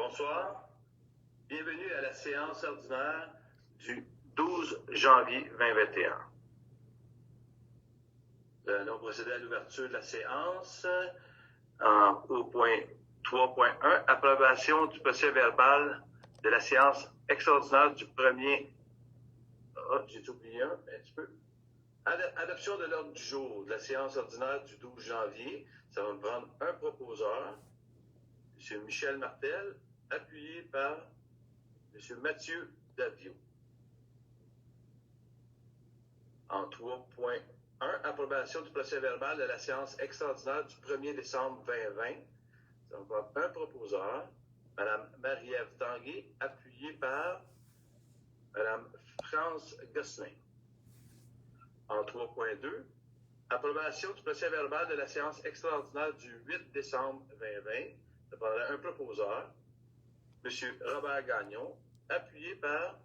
bonsoir. Bienvenue à la séance ordinaire du 12 janvier 2021. Nous allons procéder à l'ouverture de la séance au point 3.1, approbation du procès-verbal de la séance extraordinaire du 1er... j'ai oublié un petit peu. Adoption de l'ordre du jour de la séance ordinaire du 12 janvier. Ça va me prendre un proposeur, M. Michel Martel, appuyé par M. Mathieu Davio. En 3.1, approbation du procès-verbal de la séance extraordinaire du 1er décembre 2020. Ça va me prendre un proposeur, Mme Marie-Ève Tanguay, appuyée par Mme France Gosselin. En 3.2, approbation du procès-verbal de la séance extraordinaire du 8 décembre 2020. Ça prendrait un proposeur, M. Robert Gagnon, appuyé par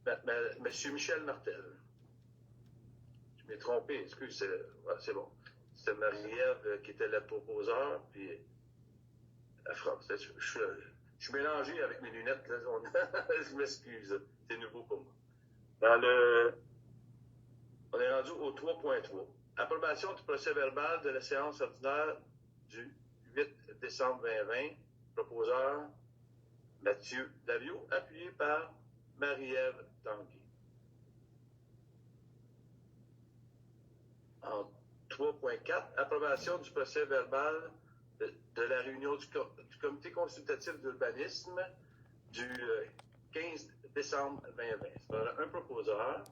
M. Michel Martel. Je m'ai trompé, excuse, c'est bon. C'est Marie-Ève qui était le proposeur, puis la France. Je suis mélangé avec mes lunettes, là, je m'excuse, c'est nouveau pour moi. On est rendu au 3.3. Approbation du procès-verbal de la séance ordinaire du 8 décembre 2020. Proposeur Mathieu Davio, appuyé par Marie-Ève Tanguay. En 3.4, approbation du procès-verbal de la réunion du comité consultatif d'urbanisme du 15 décembre 2020. Ça va un proposeur,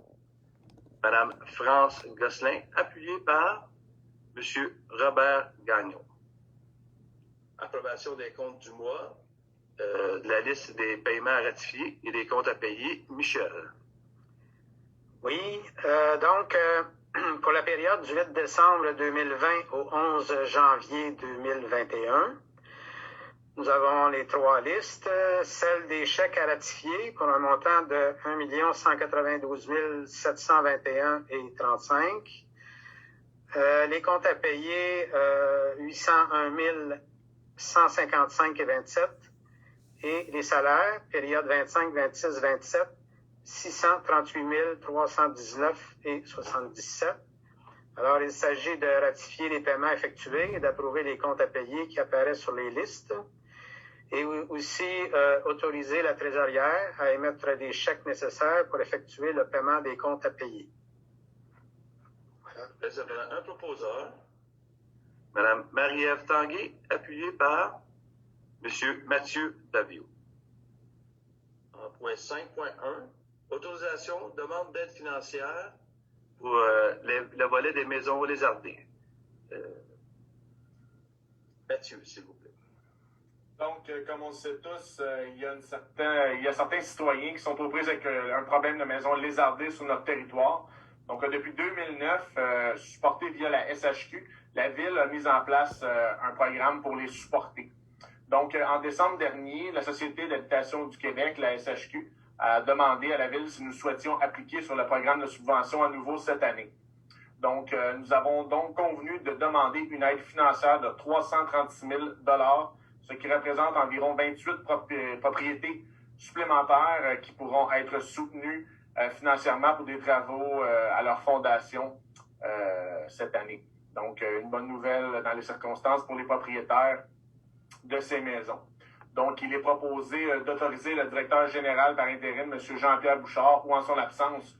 Mme France Gosselin, appuyée par M. Robert Gagnon. Approbation des comptes du mois, de la liste des paiements à ratifier et des comptes à payer. Michel. Oui, donc, pour la période du 8 décembre 2020 au 11 janvier 2021, nous avons les trois listes, celle des chèques à ratifier pour un montant de 1 192 721,35 les comptes à payer 801 155,27 et les salaires, période 25, 26, 27, 638 319,77. Alors, il s'agit de ratifier les paiements effectués et d'approuver les comptes à payer qui apparaissent sur les listes. Et aussi autoriser la trésorière à émettre des chèques nécessaires pour effectuer le paiement des comptes à payer. Voilà. Ça fait un proposeur, Mme Marie-Ève Tanguay, appuyée par M. Mathieu Davio. En point 5.1, autorisation, demande d'aide financière pour le volet des maisons lézardées. Mathieu, s'il vous plaît. Donc, comme on le sait tous, il y a certains citoyens qui sont aux prises avec un problème de maison lézardée sur notre territoire. Donc, depuis 2009, supporté via la SHQ, la Ville a mis en place un programme pour les supporter. Donc, en décembre dernier, la Société d'habitation du Québec, la SHQ, a demandé à la Ville si nous souhaitions appliquer sur le programme de subvention à nouveau cette année. Donc, nous avons donc convenu de demander une aide financière de 336 000 $, ce qui représente environ 28 propriétés supplémentaires qui pourront être soutenues financièrement pour des travaux à leur fondation cette année. Donc, une bonne nouvelle dans les circonstances pour les propriétaires de ces maisons. Donc, il est proposé d'autoriser le directeur général par intérim, M. Jean-Pierre Bouchard, ou en son absence,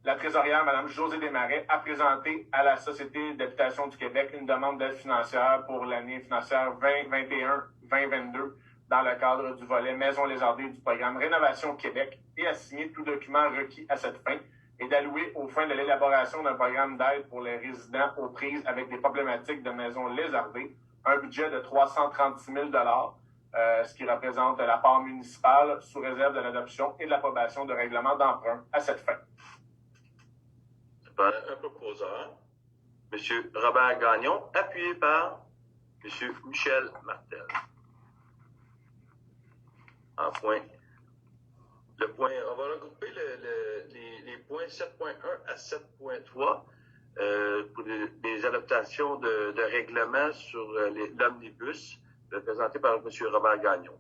la trésorière, Mme Josée Desmarais, a présenté à la Société d'habitation du Québec une demande d'aide financière pour l'année financière 2021-2022 dans le cadre du volet Maisons lézardées du programme Rénovation Québec et à signer tout document requis à cette fin et d'allouer aux fins de l'élaboration d'un programme d'aide pour les résidents aux prises avec des problématiques de maisons lézardées un budget de 336 000 $, ce qui représente la part municipale sous réserve de l'adoption et de l'approbation de règlements d'emprunt à cette fin. Un proposeur, M. Robert Gagnon, appuyé par M. Michel Martel. En point. On va regrouper les points 7.1 à 7.3 pour les adopter d'adaptation de règlement sur l'omnibus, présenté par M. Robert Gagnon.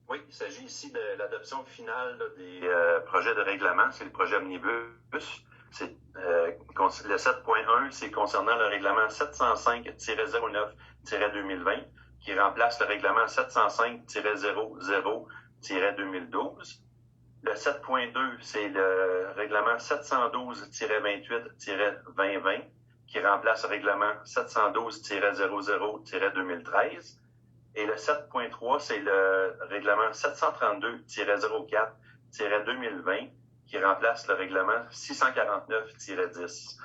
Oui, il s'agit ici de l'adoption finale des projets de règlement. C'est le projet omnibus. Le 7.1, c'est concernant le règlement 705-09-2020, qui remplace le règlement 705-00-2012. Le 7.2, c'est le règlement 712-28-2020, qui remplace le règlement 712-00-2013. Et le 7.3, c'est le règlement 732-04-2020, qui remplace le règlement 649-10.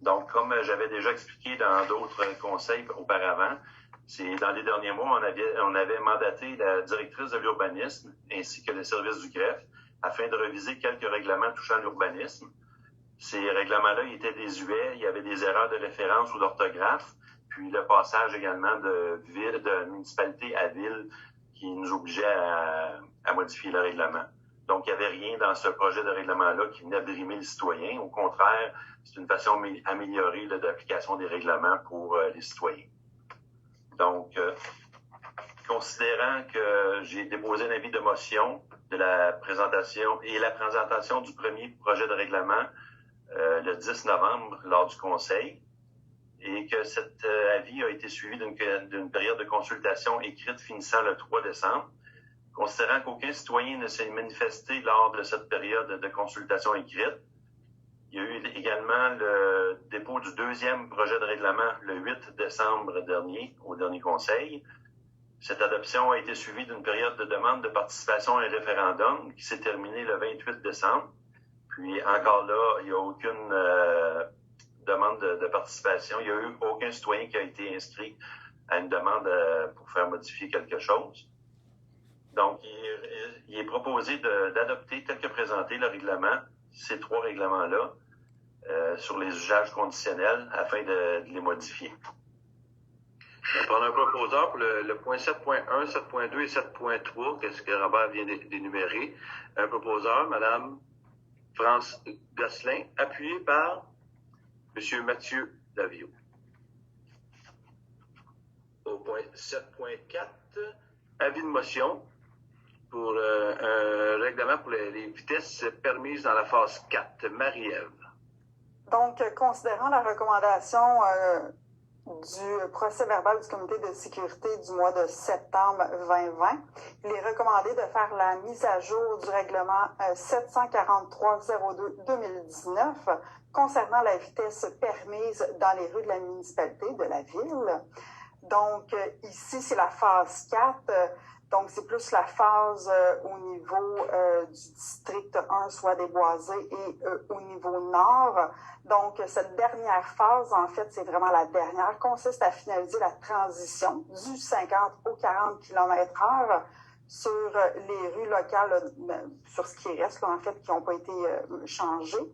Donc, comme j'avais déjà expliqué dans d'autres conseils auparavant, c'est dans les derniers mois, on avait mandaté la directrice de l'urbanisme ainsi que le service du greffe afin de reviser quelques règlements touchant l'urbanisme. Ces règlements-là étaient désuets, il y avait des erreurs de référence ou d'orthographe, puis le passage également de municipalité à ville qui nous obligeait à modifier le règlement. Donc, il n'y avait rien dans ce projet de règlement-là qui venait brimer le citoyen. Au contraire, c'est une façon améliorée d'application des règlements pour les citoyens. Donc, considérant que j'ai déposé un avis de motion de la présentation du premier projet de règlement le 10 novembre lors du Conseil, et que cet avis a été suivi d'une période de consultation écrite finissant le 3 décembre. Considérant qu'aucun citoyen ne s'est manifesté lors de cette période de consultation écrite, il y a eu également le dépôt du deuxième projet de règlement le 8 décembre dernier, au dernier Conseil. Cette adoption a été suivie d'une période de demande de participation à un référendum qui s'est terminée le 28 décembre. Puis encore là, il n'y a aucune demande de participation. Il n'y a eu aucun citoyen qui a été inscrit à une demande pour faire modifier quelque chose. Donc, il est proposé d'adopter tel que présenté le règlement, ces trois règlements-là, sur les usages conditionnels afin de les modifier. On va prendre un proposeur pour le point 7.1, 7.2 et 7.3, qu'est-ce que Robert vient d'énumérer. Un proposeur, Mme France Gosselin, appuyé par M. Mathieu Daviau. Au point 7.4, avis de motion pour un règlement pour les vitesses permises dans la phase 4. Marie-Ève. Donc, considérant la recommandation du procès verbal du comité de sécurité du mois de septembre 2020, il est recommandé de faire la mise à jour du règlement 743-02-2019 concernant la vitesse permise dans les rues de la municipalité de la ville. Donc, ici, c'est la phase 4. Donc, c'est plus la phase au niveau du district 1, soit des Boisés, et au niveau nord. Donc, cette dernière phase, en fait, c'est vraiment la dernière, consiste à finaliser la transition du 50 au 40 km/h sur les rues locales, sur ce qui reste, là, en fait, qui n'ont pas été changées.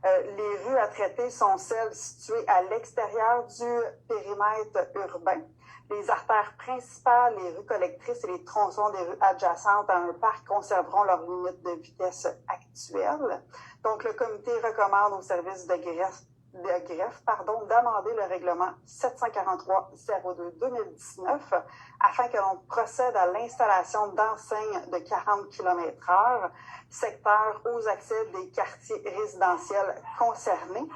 Les rues à traiter sont celles situées à l'extérieur du périmètre urbain. Les artères principales, les rues collectrices et les tronçons des rues adjacentes à un parc conserveront leurs limites de vitesse actuelles. Donc, le comité recommande au service de greffe d'amender le règlement 743-02-2019 afin que l'on procède à l'installation d'enseignes de 40 km/h, secteur aux accès des quartiers résidentiels concernés.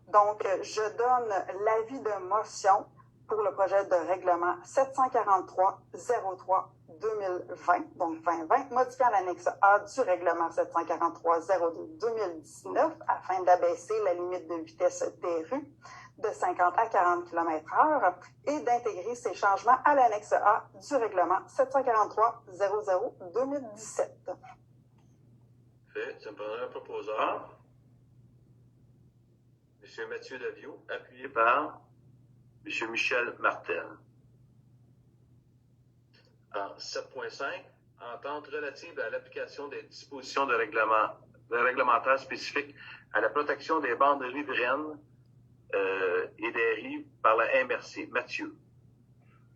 Donc, je donne l'avis de motion pour le projet de règlement 743-03-2020, donc 2020, modifiant l'annexe A du règlement 743-02-2019 afin d'abaisser la limite de vitesse des rues de 50 à 40 km/h et d'intégrer ces changements à l'annexe A du règlement 743-00-2017. Ça me prendrait un proposeur. M. Mathieu Daviau, appuyé par M. Michel Martel. En 7.5, entente relative à l'application des dispositions de réglementaires spécifiques à la protection des bandes riveraines et des rives par la MRC. Mathieu.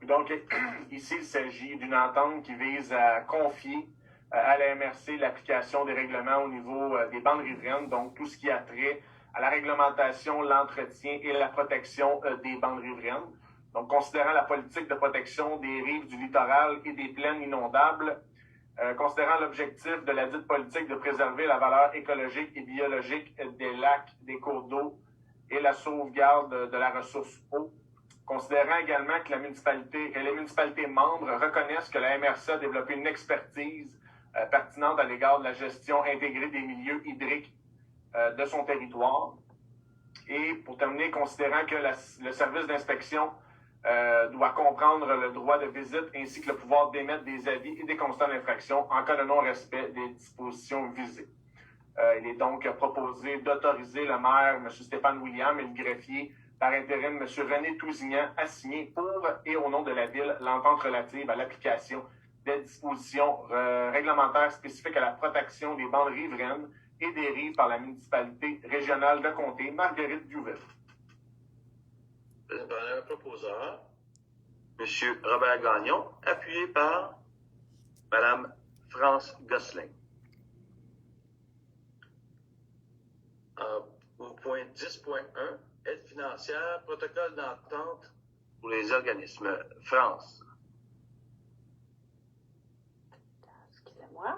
Donc, ici, il s'agit d'une entente qui vise à confier à la MRC l'application des règlements au niveau des bandes riveraines, donc tout ce qui a trait à la réglementation, l'entretien et la protection des bandes riveraines. Donc, considérant la politique de protection des rives du littoral et des plaines inondables, considérant l'objectif de la dite politique de préserver la valeur écologique et biologique des lacs, des cours d'eau et la sauvegarde de la ressource eau, considérant également que les municipalités membres reconnaissent que la MRC a développé une expertise pertinente à l'égard de la gestion intégrée des milieux hydriques de son territoire. Et pour terminer, considérant que le service d'inspection doit comprendre le droit de visite ainsi que le pouvoir d'émettre des avis et des constats d'infraction en cas de non-respect des dispositions visées. Il est donc proposé d'autoriser le maire, M. Stéphane William, et le greffier par intérim, M. René Tousignan, à signer pour et au nom de la Ville l'entente relative à l'application des dispositions réglementaires spécifiques à la protection des bandes riveraines et des rives par la municipalité régionale de comté Marguerite-Diouville. Par un proposeur, M. Robert Gagnon, appuyé par Mme France Gosselin. Au point 10.1, aide financière, protocole d'entente pour les organismes. France. Excusez-moi.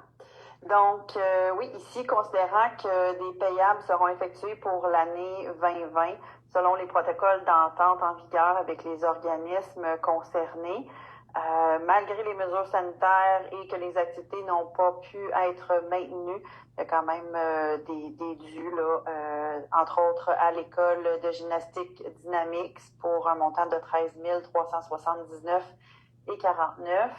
Donc, oui, ici, considérant que des payables seront effectués pour l'année 2020 selon les protocoles d'entente en vigueur avec les organismes concernés, malgré les mesures sanitaires et que les activités n'ont pas pu être maintenues, il y a quand même des dus, là, entre autres à l'école de gymnastique Dynamics pour un montant de 13 379,49 $.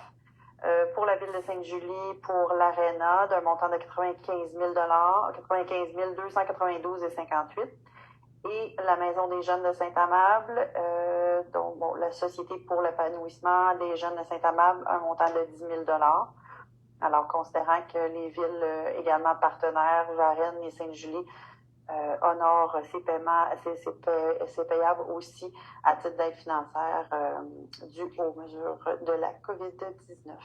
Pour la ville de Sainte-Julie, pour l'Arena, d'un montant de 95 292,58 $. Et la Maison des jeunes de Saint-Amable, donc bon, la Société pour l'épanouissement des jeunes de Saint-Amable, un montant de 10 000 $. Alors, considérant que les villes également partenaires, Varennes et Sainte-Julie, honorent ces paiements, ces payables aussi à titre d'aide financière dû aux mesures de la COVID-19.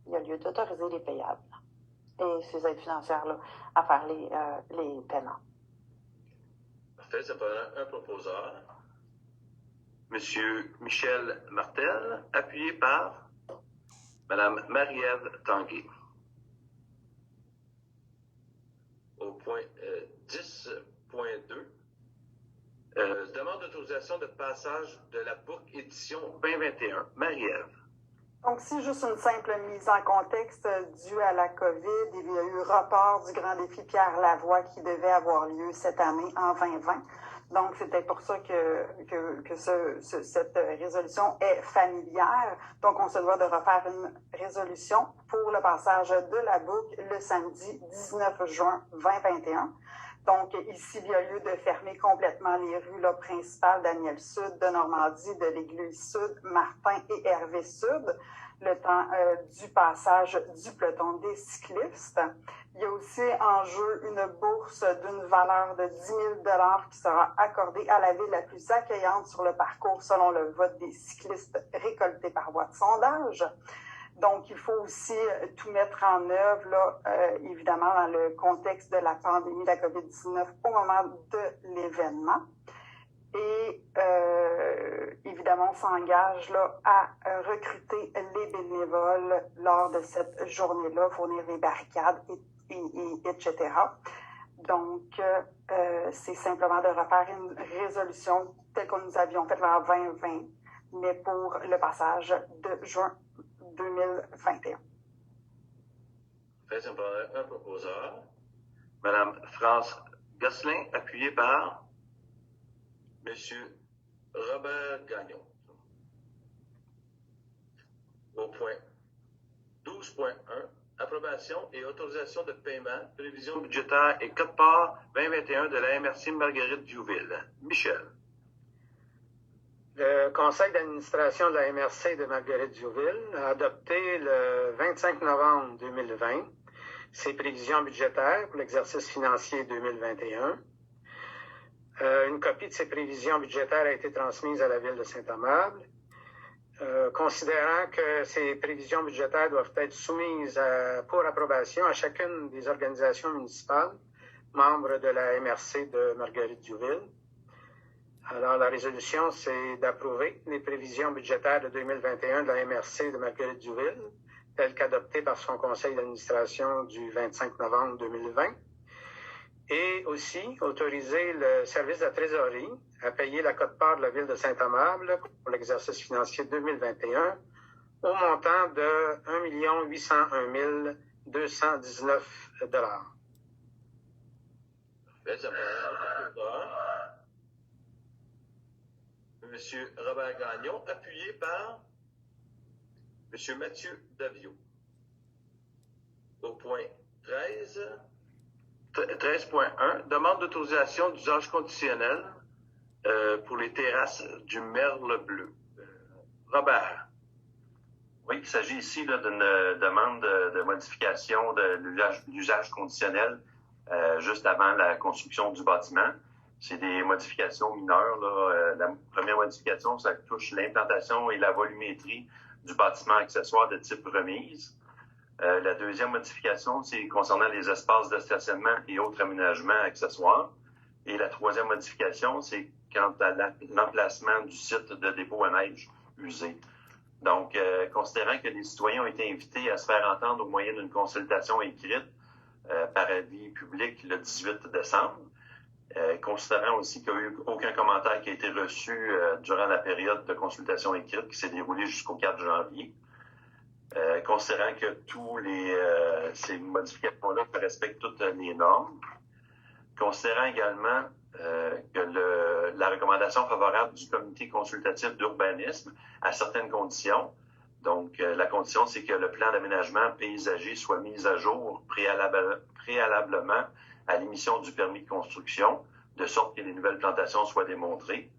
Il y a lieu d'autoriser les payables et ces aides financières-là à faire les paiements. Parfait, ça prend un proposeur. M. Michel Martel, appuyé par Mme Marie-Ève Tanguay. Au point 10.2, demande d'autorisation de passage de la Bourg édition 2021. Marie-Ève. Donc, c'est juste une simple mise en contexte due à la COVID. Il y a eu report du grand défi Pierre Lavoie qui devait avoir lieu cette année en 2020. Donc, c'était pour ça que cette résolution est familière. Donc, on se doit de refaire une résolution pour le passage de la boucle le samedi 19 juin 2021. Donc, ici, il y a lieu de fermer complètement les rues là, principales Daniel Sud, de Normandie, de l'Église Sud, Martin et Hervé Sud, le temps du passage du peloton des cyclistes. Il y a aussi en jeu une bourse d'une valeur de 10 000 $ qui sera accordée à la ville la plus accueillante sur le parcours selon le vote des cyclistes récolté par voie de sondage. Donc, il faut aussi tout mettre en œuvre, là, évidemment, dans le contexte de la pandémie de la COVID-19 au moment de l'événement. Et évidemment, on s'engage là, à recruter les bénévoles lors de cette journée-là, fournir les barricades, etc. Donc, c'est simplement de refaire une résolution telle que nous avions faite en 2020, mais pour le passage de juin 2021. Fait, ça me prend un proposeur. Mme France Gosselin, appuyée par M. Robert Gagnon. Au point 12.1, approbation et autorisation de paiement, prévision budgétaire et code-part 2021 de la MRC Marguerite-Diouville. Michel. Le conseil d'administration de la MRC de Marguerite-Diouville a adopté le 25 novembre 2020 ses prévisions budgétaires pour l'exercice financier 2021. Une copie de ces prévisions budgétaires a été transmise à la ville de Saint-Amable. Considérant que ces prévisions budgétaires doivent être soumises pour approbation à chacune des organisations municipales membre de la MRC de Marguerite-Diouville. Alors, la résolution, c'est d'approuver les prévisions budgétaires de 2021 de la MRC de Marguerite-Diouville, telles qu'adoptées par son conseil d'administration du 25 novembre 2020. Et aussi autoriser le service de la trésorerie à payer la quote-part de la ville de Saint-Amable pour l'exercice financier 2021 au montant de 1 801 219 $. Monsieur Robert Gagnon, appuyé par Monsieur Mathieu Davio. Au point 13.1, demande d'autorisation d'usage conditionnel pour les terrasses du Merle Bleu. Robert. Oui, il s'agit ici là, d'une demande de modification de l'usage conditionnel juste avant la construction du bâtiment. C'est des modifications mineures. Là. La première modification, ça touche l'implantation et la volumétrie du bâtiment accessoire de type remise. La deuxième modification, c'est concernant les espaces de stationnement et autres aménagements accessoires. Et la troisième modification, c'est quant à l'emplacement du site de dépôt à neige usé. Donc, considérant que les citoyens ont été invités à se faire entendre au moyen d'une consultation écrite par avis public le 18 décembre, considérant aussi qu'il n'y a eu aucun commentaire qui a été reçu durant la période de consultation écrite qui s'est déroulée jusqu'au 4 janvier, considérant que tous ces modifications-là respectent toutes les normes, considérant également que la recommandation favorable du comité consultatif d'urbanisme à certaines conditions. Donc, la condition, c'est que le plan d'aménagement paysager soit mis à jour préalablement à l'émission du permis de construction, de sorte que les nouvelles plantations soient démontrées.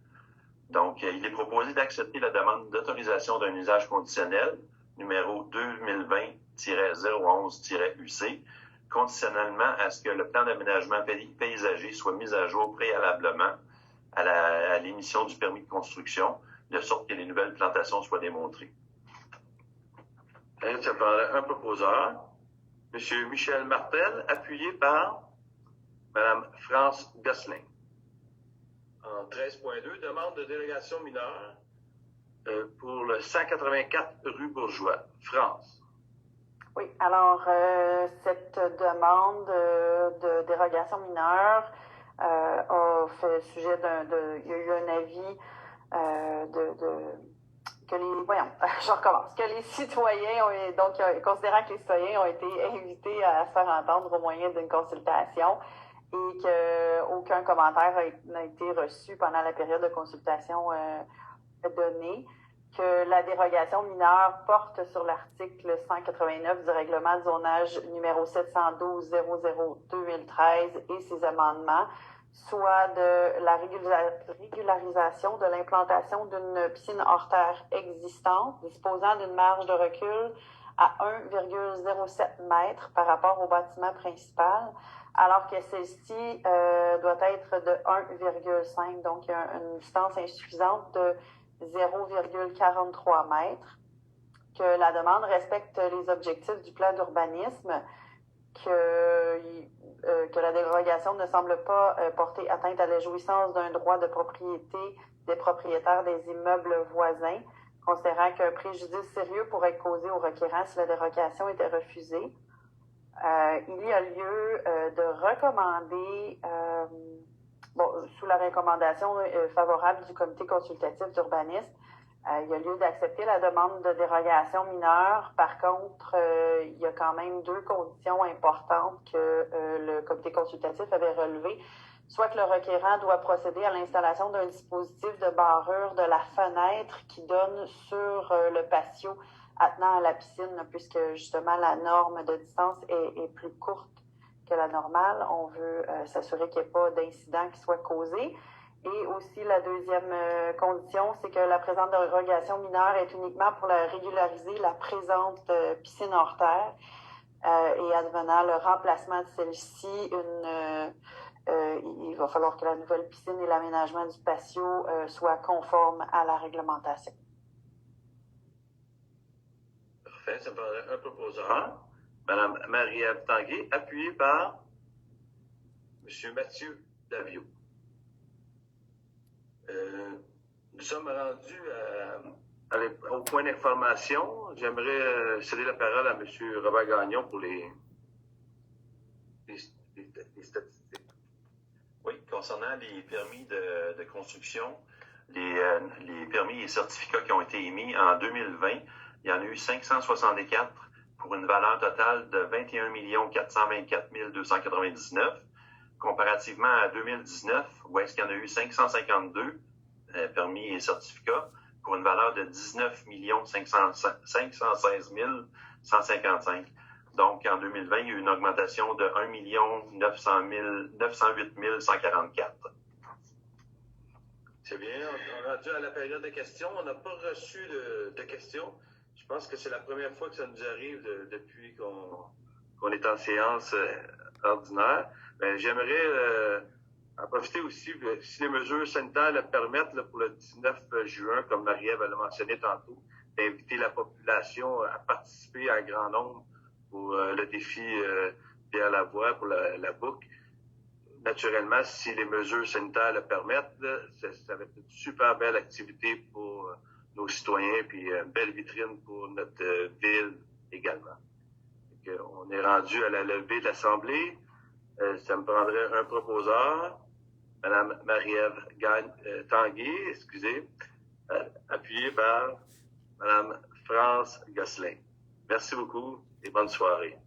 Donc, il est proposé d'accepter la demande d'autorisation d'un usage conditionnel, numéro 2020-011-UC, conditionnellement à ce que le plan d'aménagement paysager soit mis à jour préalablement à l'émission du permis de construction, de sorte que les nouvelles plantations soient démontrées. Ça prendrait un proposeur, M. Michel Martel, appuyé par Mme France Gosselin. En 13.2, demande de délégation mineure pour le 184 rue Bourgeois. France. Oui, alors cette demande de dérogation mineure a fait sujet il y a eu un avis que les citoyens considérant que les citoyens ont été invités à se faire entendre au moyen d'une consultation et qu'aucun commentaire n'a été reçu pendant la période de consultation donnée, que la dérogation mineure porte sur l'article 189 du règlement de zonage numéro 712-00-2013 et ses amendements, soit de la régularisation de l'implantation d'une piscine hors terre existante, disposant d'une marge de recul à 1,07 m par rapport au bâtiment principal, alors que celle-ci doit être de 1,5, donc il y a une distance insuffisante de 0,43 m, que la demande respecte les objectifs du plan d'urbanisme, que la dérogation ne semble pas porter atteinte à la jouissance d'un droit de propriété des propriétaires des immeubles voisins, considérant qu'un préjudice sérieux pourrait être causé au requérant si la dérogation était refusée. Il y a lieu de recommander, sous la recommandation favorable du comité consultatif d'urbanisme, il y a lieu d'accepter la demande de dérogation mineure. Par contre, il y a quand même deux conditions importantes que le comité consultatif avait relevées. Soit que le requérant doit procéder à l'installation d'un dispositif de barrure de la fenêtre qui donne sur le patio attenant à la piscine, puisque justement la norme de distance est plus courte que la normale. On veut s'assurer qu'il n'y ait pas d'incident qui soit causé. Et aussi, la deuxième condition, c'est que la présente dérogation mineure est uniquement pour régulariser la présente piscine hors terre et advenant le remplacement de celle-ci, il va falloir que la nouvelle piscine et l'aménagement du patio soient conformes à la réglementation. Parfait, ça me paraît un proposeur. Mme Marie-Ève Tanguay, appuyée par M. M. Mathieu Davio. Nous sommes rendus au point d'information. J'aimerais céder la parole à M. Robert Gagnon pour les statistiques. Oui, concernant les permis de construction, les permis et certificats qui ont été émis en 2020, il y en a eu 564 pour une valeur totale de 21 424 299, comparativement à 2019, où est-ce qu'il y en a eu 552 permis et certificats pour une valeur de 19 516 155. Donc, en 2020, il y a eu une augmentation de 1 908 144. C'est bien. On est rendu à la période de questions. On n'a pas reçu de questions. Je pense que c'est la première fois que ça nous arrive depuis qu'on est en séance ordinaire. Ben, j'aimerais en profiter aussi, si les mesures sanitaires le permettent, là, pour le 19 juin, comme Marie-Ève l'a mentionné tantôt, d'inviter la population à participer en grand nombre pour le défi Pierre Lavoie, pour la boucle. Naturellement, si les mesures sanitaires le permettent, là, ça va être une super belle activité pour nos citoyens, puis une belle vitrine pour notre ville également. Donc, on est rendu à la levée de l'Assemblée. Ça me prendrait un proposeur, Mme Marie-Ève Tanguay, appuyée par Mme France Gosselin. Merci beaucoup et bonne soirée.